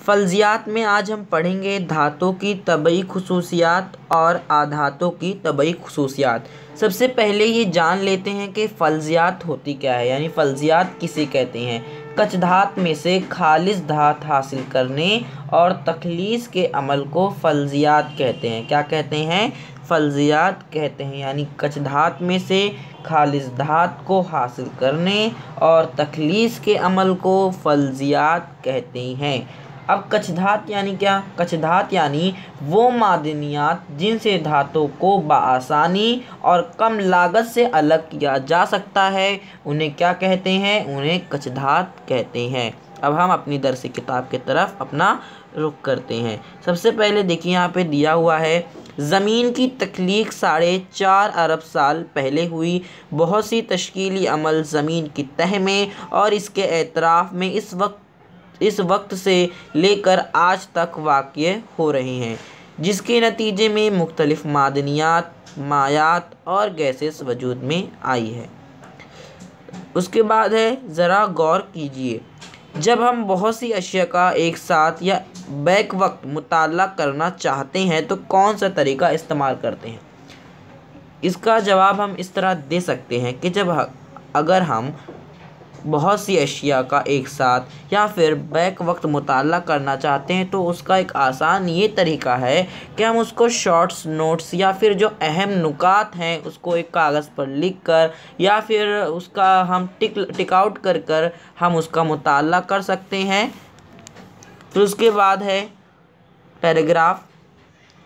फल्जियात में आज हम पढ़ेंगे धातों की तबई खुसूसियात और आधातों की तबई खुसूसियात। सबसे पहले ये जान लेते हैं कि फल्जियात होती क्या है, यानी फल्जियात किसे कहते हैं। कच्छ धात में से खालिस धात हासिल करने और तखलीस के अमल को फल्जियात कहते हैं। क्या कहते हैं? फल्जियात कहते हैं। यानी कच्छ धात में से खालिस धात को हासिल करने और तखलीस के अमल को फल्जियात कहते हैं। अब कच्छ धात यानी क्या? कच्छ धात यानी वो मादनियात जिनसे धातों को बआसानी और कम लागत से अलग किया जा सकता है, उन्हें क्या कहते हैं? उन्हें कच्छ धात कहते हैं। अब हम अपनी दरसी किताब की तरफ अपना रुख करते हैं। सबसे पहले देखिए यहाँ पे दिया हुआ है, ज़मीन की तख्लीक 4.5 अरब साल पहले हुई। बहुत सी तश्कीली अमल ज़मीन की तह में और इसके एतराफ़ में इस वक्त से लेकर आज तक वाक़या हो रहे हैं, जिसके नतीजे में मुख्तलिफ मादनियात, मायात और गैसेस वजूद में आई है। उसके बाद है, ज़रा गौर कीजिए, जब हम बहुत सी अशिया का एक साथ या बैक वक्त मुताला करना चाहते हैं तो कौन सा तरीका इस्तेमाल करते हैं? इसका जवाब हम इस तरह दे सकते हैं कि अगर हम बहुत सी अशिया का एक साथ या फिर बैक वक्त मुताला करना चाहते हैं तो उसका एक आसान ये तरीका है कि हम उसको शॉर्ट्स नोट्स या फिर जो अहम नुकात हैं उसको एक कागज़ पर लिख कर या फिर उसका हम टिक आउट कर हम उसका मुताला कर सकते हैं। फिर उसके बाद है पैराग्राफ,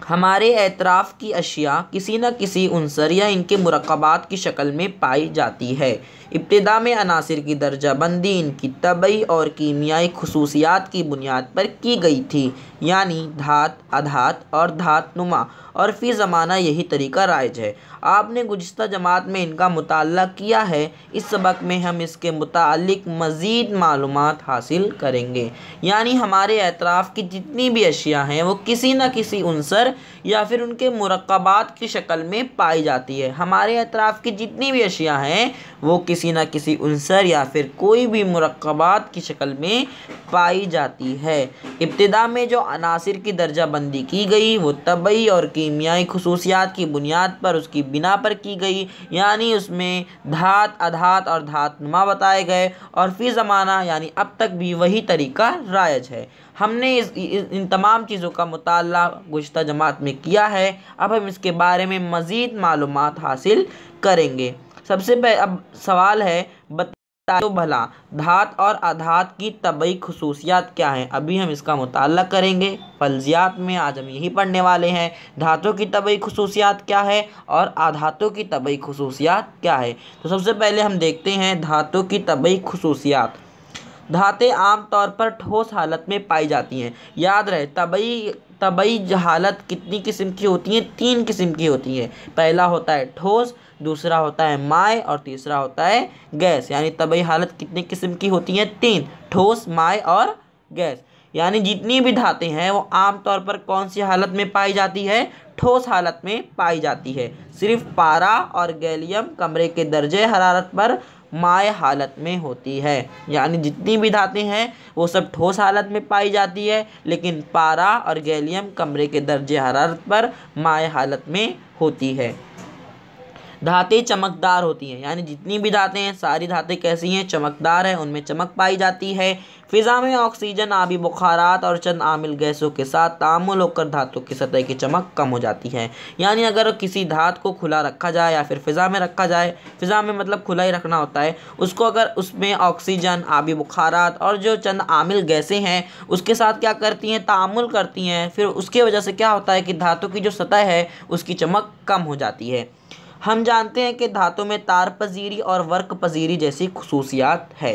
हमारे एतराफ़ की अशिया किसी न किसी उनसर या इनके मुरक्कबात की शक्ल में पाई जाती है। इब्तिदा में अनासिर की दर्जा बंदी इनकी तबई और कीमियाई खुसूसियात की बुनियाद पर की गई थी, यानी धात, अधात और धात नुमा, और फ़ी ज़माना यही तरीका राइज है। आपने गुज़िश्ता जमात में इनका मुताला किया है। इस सबक में हम इसके मुतालिक मज़ीद मालूमात हासिल करेंगे। यानी हमारे एतराफ़ की जितनी भी अशिया हैं वो किसी न किसी उनसर या फिर उनके मुरक्कबात की शक्ल में पाई जाती है। हमारे एतराफ़ की जितनी भी अशिया हैं वो किसी न किसी उनसर या फिर कोई भी मुरक्कबात की शक्ल में पाई जाती है। इब्तिदा में जो अनासिर की दर्जा बंदी की गई वो तबई और कीमियाई खुसूसियात की बुनियाद पर उसकी बिना पर की गई, यानी उसमें धात, अधात और धात नुमा बताए गए, और फ़ी ज़माना यानी अब तक भी वही तरीका राइज है। हमने इन तमाम चीज़ों का मुताला गुज़िश्ता जमात में किया है। अब हम इसके बारे में मज़ीद मालूमात हासिल करेंगे। सबसे पहले अब सवाल है, बताओ भला धात और अधात की तबई खुसूसियात क्या हैं? अभी हम इसका मुताला करेंगे। फल्जियात में आज हम यही पढ़ने वाले हैं, धातों की तबई खुसूसियात क्या है और आधातों की तबई खुसूसियात क्या है। तो सबसे पहले हम देखते हैं धातों की तबई खुसूसियात। धातें आम तौर पर ठोस हालत में पाई जाती हैं। याद रहे, तबई हालत कितनी किस्म की होती हैं? 3 किस्म की होती हैं। पहला होता है ठोस, दूसरा होता है माय और तीसरा होता है गैस। यानी तबई हालत कितनी किस्म की होती हैं? 3, ठोस, माय और गैस। यानी जितनी भी धातें हैं वो आमतौर पर कौन सी हालत में पाई जाती है? ठोस हालत में पाई जाती है। सिर्फ पारा और गैलियम कमरे के दर्जे हरारत पर माय हालत में होती है। यानी जितनी भी धातें हैं वो सब ठोस हालत में पाई जाती है, लेकिन पारा और गैलियम कमरे के दर्जे हरारत पर माय हालत में होती है। धातें चमकदार होती हैं, यानी जितनी भी धातें हैं सारी धातें कैसी हैं? चमकदार हैं, उनमें चमक पाई जाती है। फ़िज़ा में ऑक्सीजन, आबी बुखारात और चंद आमिल गैसों के साथ तामुल होकर धातु की सतह की चमक कम हो जाती है। यानी अगर किसी धात को खुला रखा जाए या फिर फ़िज़ा में रखा जाए, फ़िज़ा में मतलब खुला ही रखना होता है उसको, अगर उसमें ऑक्सीजन, आबी बुखारात और जो चंद आमिल गैसें हैं उसके साथ क्या करती हैं? तामुल करती हैं। फिर उसके वजह से क्या होता है कि धातु की जो सतह है उसकी चमक कम हो जाती है। हम जानते हैं कि धातु में तार पजीरी और वर्क पजीरी जैसी खुसूसियात है।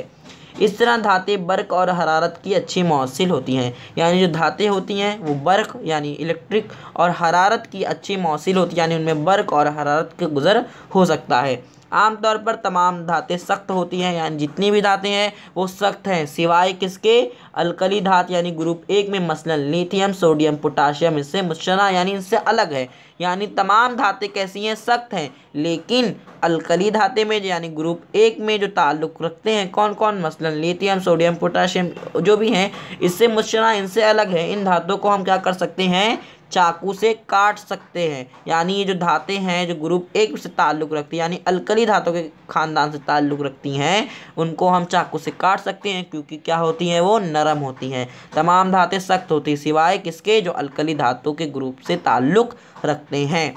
इस तरह धातें बर्क और हरारत की अच्छी मौसिल होती हैं। यानी जो धातें होती हैं वो बर्क यानी इलेक्ट्रिक और हरारत की अच्छी मौसिल होती है, यानी उनमें बर्क और हरारत के गुज़र हो सकता है। आमतौर पर तमाम धातें सख्त होती हैं, यानी जितनी भी धातें हैं वो सख्त हैं, सिवाय किसके? अल्कली धात यानी ग्रुप 1 में मसलन लिथियम, सोडियम, पोटाशियम इससे मुशना यानी इनसे अलग है। यानी तमाम धातें कैसी हैं, सख्त हैं। लेकिन अलकली धाते में यानी ग्रुप 1 में जो ताल्लुक़ रखते हैं कौन कौन, मसलन लिथियम, सोडियम, पोटाशियम जो भी हैं, इससे मुश्किल इनसे अलग है। इन धातुओं को हम क्या कर सकते हैं, चाकू से काट सकते हैं। यानी ये जो धातें हैं जो ग्रुप 1 से ताल्लुक़ रखती हैं यानी अलकली धातुओं के ख़ानदान से ताल्लुक़ रखती हैं, उनको हम चाकू से काट सकते हैं क्योंकि क्या होती हैं, वो नरम होती हैं। तमाम धातें सख्त होती हैं सिवाय किसके, जो अलकली धातुओं के ग्रुप से ताल्लुक़ रखते हैं।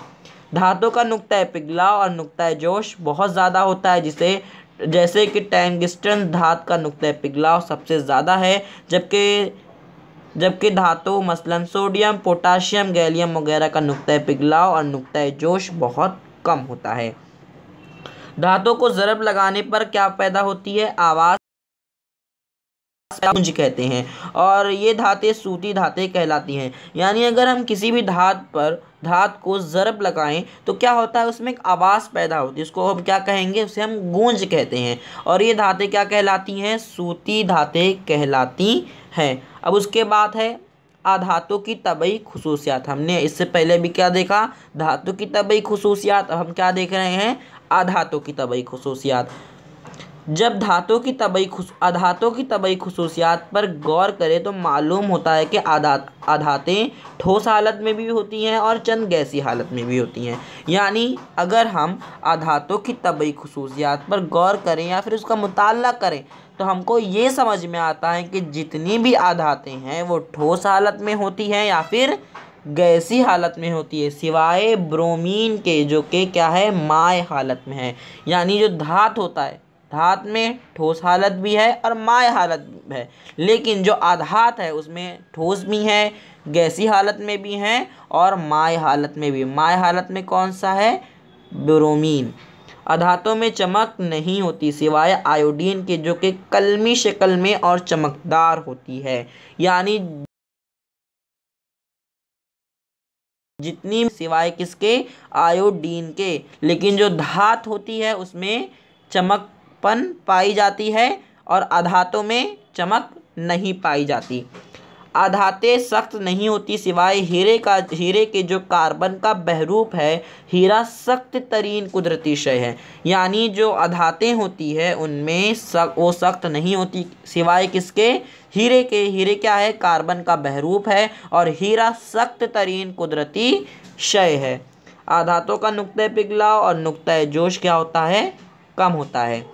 धातुओं का नुक्ता पिघलाव और नुक्ता जोश बहुत ज़्यादा होता है, जैसे कि टंगस्टन धातु का नुक्ता पिघलाव सबसे ज़्यादा है, जबकि धातु मसलन सोडियम, पोटाशियम, गैलियम वगैरह का नुक्ता पिघलाव और नुक्ता जोश बहुत कम होता है। धातु को ज़रब लगाने पर क्या पैदा होती है, आवाज़ गूंज कहते हैं, और ये धातें सूती धातें कहलाती हैं। यानी अगर हम किसी भी धातु को ज़रब लगाएं तो क्या होता है, उसमें एक आवाज़ पैदा होती है, उसको हम क्या कहेंगे, उसे हम गूंज कहते हैं। और ये धातें क्या कहलाती हैं, सूती धातें कहलाती हैं। अब उसके बाद है अधातु की तबई खुसूसियात। हमने इससे पहले भी क्या देखा, धातु की तबई खुसूसियात। अब हम क्या देख रहे हैं, अधातु की तबई खुसूसियात। जब अधातु की तबई खुसूसियात पर गौर करें तो मालूम होता है कि अधातें ठोस हालत में भी होती हैं और चंद गैसी हालत में भी होती हैं। यानी अगर हम अधातु की तबई खुसूसियात पर गौर करें या फिर उसका मुताला करें तो हमको ये समझ में आता है कि जितनी भी अधातें हैं वो ठोस हालत में होती हैं या फिर गैसी हालत में होती है, सिवाय ब्रोमीन के जो कि क्या है, माय हालत में है। यानी जो धातु होता है, धातु में ठोस हालत भी है और माय हालत भी है, लेकिन जो आधात है उसमें ठोस भी है, गैसी हालत में भी है और माय हालत में भी। माय हालत में कौन सा है, ब्रोमीन। अधातों में चमक नहीं होती सिवाय आयोडीन के जो कि कलमी शक्ल में और चमकदार होती है। यानी जितनी सिवाय किसके, आयोडीन के। लेकिन जो धातु होती है उसमें चमकपन पाई जाती है और अधातों में चमक नहीं पाई जाती। अधातें सख्त नहीं होती सिवाय हीरे के जो कार्बन का बहरूप है। हीरा सख्त तरीन कुदरती शय है। यानी जो अधातें होती है उनमें वो सख्त नहीं होती सिवाय किसके, हीरे के। हीरे क्या है, कार्बन का बहरूप है और हीरा सख्त तरीन कुदरती शय है। अधातों का नुक्ता पिघलाव और नुक्ता जोश क्या होता है, कम होता है।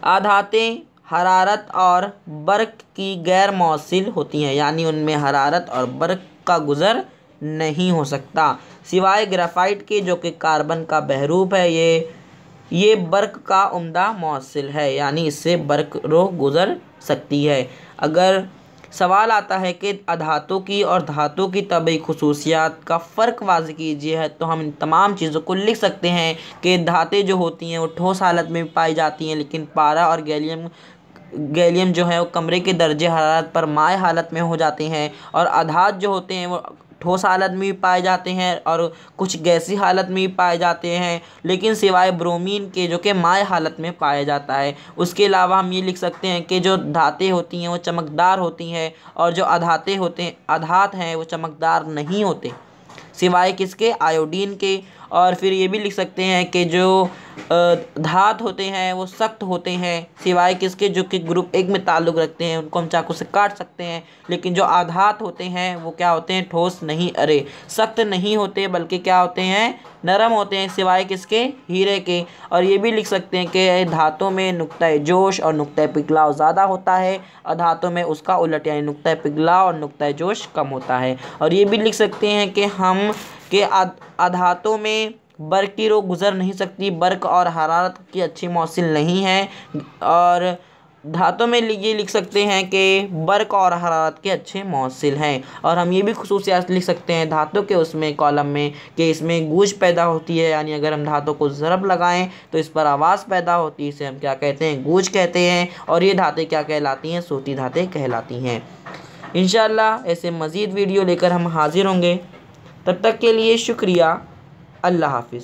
अधातें हरारत और बर्क की गैर मौसिल होती हैं, यानी उनमें हरारत और बर्क का गुज़र नहीं हो सकता सिवाय ग्रेफाइट के जो कि कार्बन का बहरूप है। ये बर्क का उम्दा मौसिल है, यानी इससे बर्क रो गुज़र सकती है। अगर सवाल आता है कि अधातु की और धातु की तबई खुसूसियात का फ़र्क वाज़ेह कीजिए है, तो हम इन तमाम चीज़ों को लिख सकते हैं कि धातें जो होती हैं वो ठोस हालत में पाई जाती हैं, लेकिन पारा और गैलियम जो है वो कमरे के दर्जे हरारत पर माय हालत में हो जाते हैं। और अधात जो होते हैं वो ठोस हालत में भी पाए जाते हैं और कुछ गैसी हालत में भी पाए जाते हैं, लेकिन सिवाय ब्रोमीन के जो कि माय हालत में पाया जाता है। उसके अलावा हम ये लिख सकते हैं कि जो धातें होती हैं वो चमकदार होती हैं और जो अधात हैं वो चमकदार नहीं होते सिवाय किसके, आयोडीन के। और फिर ये भी लिख सकते हैं कि जो धातु होते हैं वो सख्त होते हैं सिवाय किसके, जो कि ग्रुप 1 में ताल्लुक़ रखते हैं, उनको हम चाकू से काट सकते हैं। लेकिन जो आधात होते हैं वो क्या होते हैं, ठोस नहीं, सख्त नहीं होते बल्कि क्या होते हैं, नरम होते हैं सिवाय किसके, हीरे के। और ये भी लिख सकते हैं कि धातुओं में नुक्ता जोश और नुक्ता पिघलाव ज़्यादा होता है, अधातों में उसका उलट यानी नुक्ता पिघलाव और नुक्ता जोश कम होता है। और ये भी लिख सकते हैं कि अधातों में बर्क की रो गुज़र नहीं सकती, बर्क और हरारत की अच्छी मौसिल नहीं है। और धातुओं में ये लिख सकते हैं कि बर्क और हरारत के अच्छे मौसिल हैं। और हम ये भी खुसूसियात लिख सकते हैं धातु के उसमें कॉलम में कि इसमें गूंज पैदा होती है, यानी अगर हम धातु को ज़रब लगाएं तो इस पर आवाज़ पैदा होती है, इसे हम क्या कहते हैं, गूंज कहते हैं। और ये धातें क्या कहलाती हैं, सूती धातें कहलाती हैं। इंशाअल्लाह ऐसे मज़ीद वीडियो लेकर हम हाजिर होंगे, तब तक के लिए शुक्रिया। अल्लाह हाफिज़।